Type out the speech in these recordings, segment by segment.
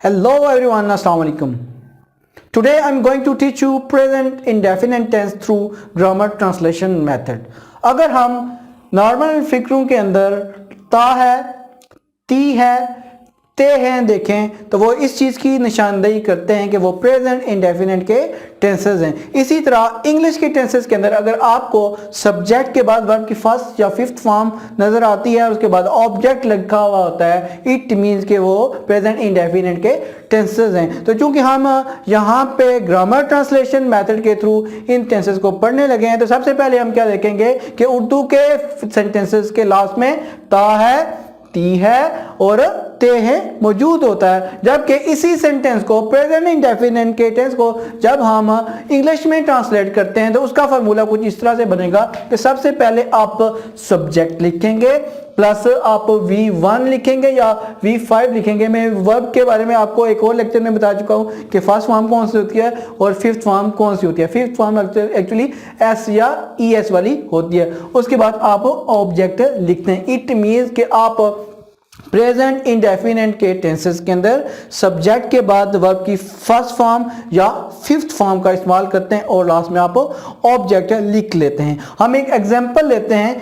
Hello everyone, Assalamu alaikum. Today I am going to teach you present indefinite tense through grammar translation method. अगर हम normal फिक्रों के अंदर ता है, ती है, ते हैं देखें तो वो इस चीज़ की निशानदेही करते हैं कि वो प्रेजेंट इंडेफिनेट के टेंसेस हैं। इसी तरह इंग्लिश के टेंसेस के अंदर अगर आपको सब्जेक्ट के बाद वर्ब की फर्स्ट या फिफ्थ फॉर्म नज़र आती है और उसके बाद ऑब्जेक्ट लिखा हुआ होता है, इट मीन्स कि वो प्रेजेंट इंडेफिनेट के टेंसेस हैं। तो चूंकि हम यहाँ पे ग्रामर ट्रांसलेशन मेथड के थ्रू इन टेंसेस को पढ़ने लगे हैं, तो सबसे पहले हम क्या देखेंगे कि उर्दू के सेंटेंसेस के लास्ट में ता है, ती है और ते है मौजूद होता है, जबकि इसी सेंटेंस को प्रेजेंट इंडेफिनिट के टेंस को जब हम इंग्लिश में ट्रांसलेट करते हैं तो उसका फार्मूला कुछ इस तरह से बनेगा कि सबसे पहले आप सब्जेक्ट लिखेंगे प्लस आप V1 लिखेंगे या V5 लिखेंगे। मैं वर्ब के बारे में आपको एक और लेक्चर में बता चुका हूँ कि फर्स्ट फॉर्म कौन सी होती है और फिफ्थ फॉर्म कौन सी होती है। फिफ्थ फॉर्म एक्चुअली S या ES वाली होती है। उसके बाद आप ऑब्जेक्ट लिखते हैं। इट मीन्स कि आप प्रेजेंट इंडेफिनेट के टेंसेस के अंदर सब्जेक्ट के बाद वर्ब की फर्स्ट फॉर्म या फिफ्थ फॉर्म का इस्तेमाल करते हैं और लास्ट में आप ऑब्जेक्ट लिख लेते हैं। हम एक एग्जांपल लेते हैं,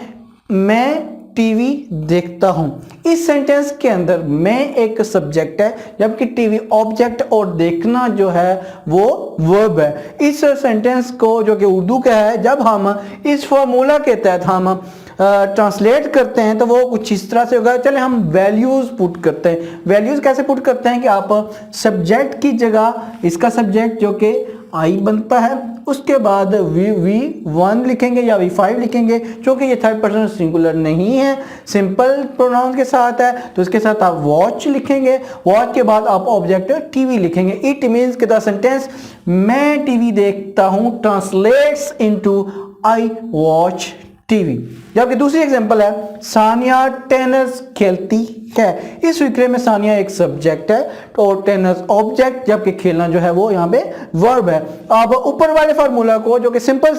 मैं टीवी देखता हूं। इस सेंटेंस के अंदर मैं एक सब्जेक्ट है जबकि टीवी ऑब्जेक्ट और देखना जो है वो वर्ब है। इस सेंटेंस को जो कि उर्दू का है, जब हम इस फॉर्मूला के तहत हम ट्रांसलेट करते हैं तो वो कुछ इस तरह से होगा। चले हम वैल्यूज पुट करते हैं। वैल्यूज कैसे पुट करते हैं कि आप सब्जेक्ट की जगह इसका सब्जेक्ट जो कि आई बनता है, उसके बाद V1 लिखेंगे या V5 लिखेंगे। क्योंकि ये थर्ड पर्सन सिंगुलर नहीं है, सिंपल प्रोनाउन के साथ है, तो इसके साथ आप वॉच लिखेंगे। वॉच के बाद आप ऑब्जेक्ट टीवी लिखेंगे। इट मीन्स कि द सेंटेंस मैं टीवी देखता हूं translates into I watch TV. जबकि दूसरी एग्जांपल है, सानिया टेनिस खेलती है। इस फिक्रे में सानिया एक सब्जेक्ट है और टेनिस ऑब्जेक्ट, जबकि खेलना जो है वो यहाँ पे वर्ब है। अब ऊपर वाले फार्मूला को जो कि सिंपल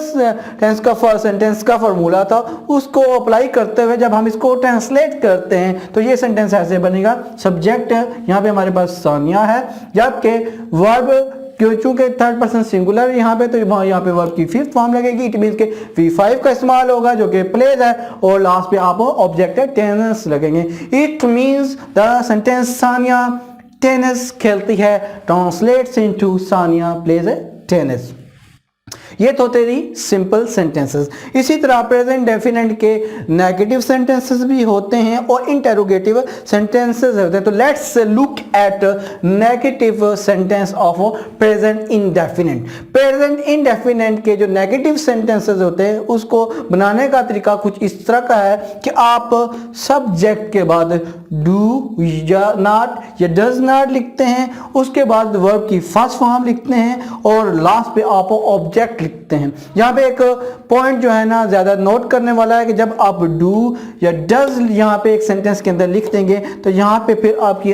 टेंस का फर्स्ट सेंटेंस का फार्मूला था, उसको अप्लाई करते हुए जब हम इसको ट्रांसलेट करते हैं तो ये सेंटेंस ऐसे बनेगा, सब्जेक्ट यहाँ पे हमारे पास सानिया है, जबकि वर्ब चूंकि थर्ड पर्सन सिंगुलर यहाँ पे, तो यहाँ पे वर्ब की फिफ्थ फॉर्म लगेगी। इट मीन्स के V5 का इस्तेमाल होगा जो कि प्लेज है और लास्ट पे आप ऑब्जेक्ट टेनिस लगेंगे। It means the sentence Sania tennis खेलती है translates into Sania plays tennis. ये तो तेरी सिंपल सेंटेंसेस। इसी तरह प्रेजेंट डेफिनेट के नेगेटिव सेंटेंसेस भी होते हैं और इंटेरोगेटिव सेंटेंसेस होते हैं। तो let's look at negative sentence of present indefinite. Present indefinite के जो नेगेटिव सेंटेंसेस होते हैं उसको बनाने का तरीका कुछ इस तरह का है कि आप सब्जेक्ट के बाद डू या नॉट या डज नॉट लिखते हैं, उसके बाद वर्ब की फर्स्ट फॉर्म लिखते हैं और लास्ट पे आप ऑब्जेक्ट लिखते हैं। यहाँ पे एक पॉइंट जो है ना ज्यादा नोट करने वाला है कि जब आप डू या डज यहाँ पे एक सेंटेंस के अंदर लिख देंगे तो यहाँ पे फिर आपकी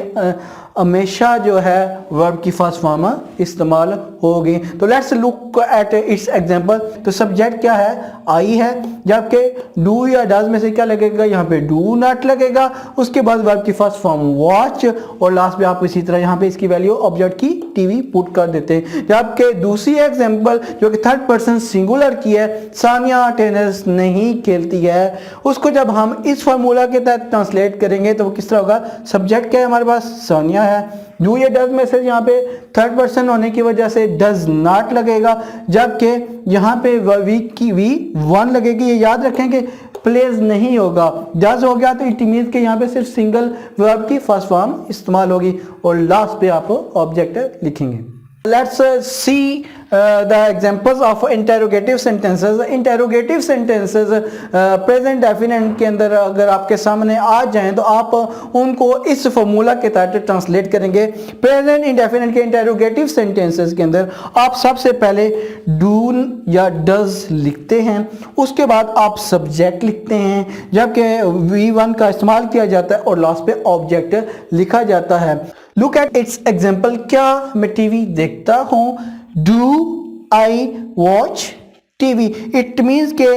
हमेशा जो है वर्ब की फर्स्ट फॉर्म इस्तेमाल होगी। तो let's look at its example. तो सब्जेक्ट क्या है, आई है, जबकि डू या डज में से क्या लगेगा, यहाँ पे डू नॉट लगेगा। उसके बाद वर्ब की फर्स्ट फॉर्म वॉच और लास्ट पे आप इसी तरह यहाँ पे इसकी वैल्यू ऑब्जेक्ट की टीवी पुट कर देते हैं। जबकि दूसरी एग्जांपल जो कि थर्ड पर्सन सिंगुलर की है, सानिया टेनिस नहीं खेलती है, उसको जब हम इस फार्मूला के तहत ट्रांसलेट करेंगे तो वो किस तरह होगा, सब्जेक्ट क्या है हमारे पास, सानिया है। डू या डज में से यहाँ पे थर्ड पर्सन होने की वजह से डज नॉट लगेगा, जबकि यहाँ पे V1 लगेगी। ये याद रखें कि प्लेज नहीं होगा। डज हो गया तो इट मीन्स के यहाँ पे सिर्फ सिंगल वर्ब की फर्स्ट फॉर्म इस्तेमाल होगी और लास्ट पे आप ऑब्जेक्ट लिखेंगे। Let's see the examples of interrogative sentences. Interrogative sentences present definite के अंदर अगर आपके सामने आ जाएं तो आप उनको इस फॉर्मूला के तहत ट्रांसलेट करेंगे। प्रेजेंट इंडेफिनिट के इंटेरोगेटिव सेंटेंसेस के अंदर आप सबसे पहले डू या डज लिखते हैं, उसके बाद आप सब्जेक्ट लिखते हैं, जबकि V1 का इस्तेमाल किया जाता है और लास्ट पे ऑब्जेक्ट लिखा जाता है। Look at its example. क्या मैं टीवी देखता हूँ, do I watch TV. It means के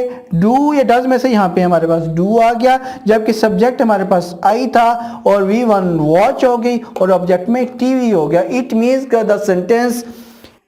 डू या डज में से यहाँ पे हमारे पास डू आ गया, जबकि सब्जेक्ट हमारे पास आई था और वी वन वॉच हो गई और ऑब्जेक्ट में टीवी हो गया। इट मीन्स का द सेंटेंस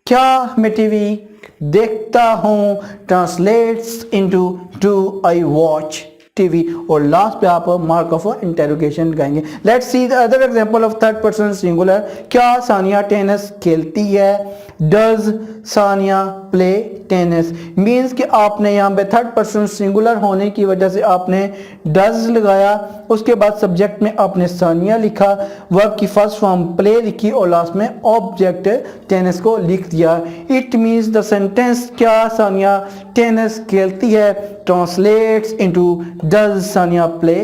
क्या मैं टीवी देखता हूँ translates into do I watch TV. और लास्ट पे आप मार्क ऑफ इंटेरोगेशन लगाएंगे। Let's see the other example of third person singular. क्या सानिया टेनिस खेलती है? Does Sania play tennis? Means कि आपने यहाँ पे थर्ड पर्सन सिंगुलर होने की वजह से आपने डज लगाया, उसके बाद सब्जेक्ट में आपने सानिया लिखा, वर्ब की फर्स्ट फॉर्म प्ले लिखी और लास्ट में ऑब्जेक्ट टेनिस को लिख दिया। इट मीन्स द सेंटेंस क्या सानिया टेनिस खेलती है translates into does Sania play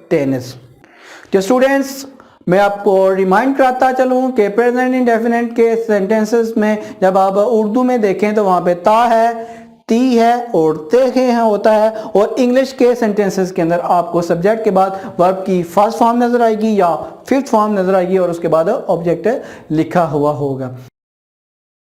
tennis. तो स्टूडेंट्स, मैं आपको रिमाइंड कराता चलूँ कि प्रेजेंट इंडेफिनिट के सेंटेंसेस में जब आप उर्दू में देखें तो वहाँ पे ता है, ती है और ते है होता है, और इंग्लिश के सेंटेंसेस के अंदर आपको सब्जेक्ट के बाद वर्ब की फर्स्ट फॉर्म नजर आएगी या फिफ्थ फॉर्म नजर आएगी और उसके बाद ऑब्जेक्ट लिखा हुआ होगा।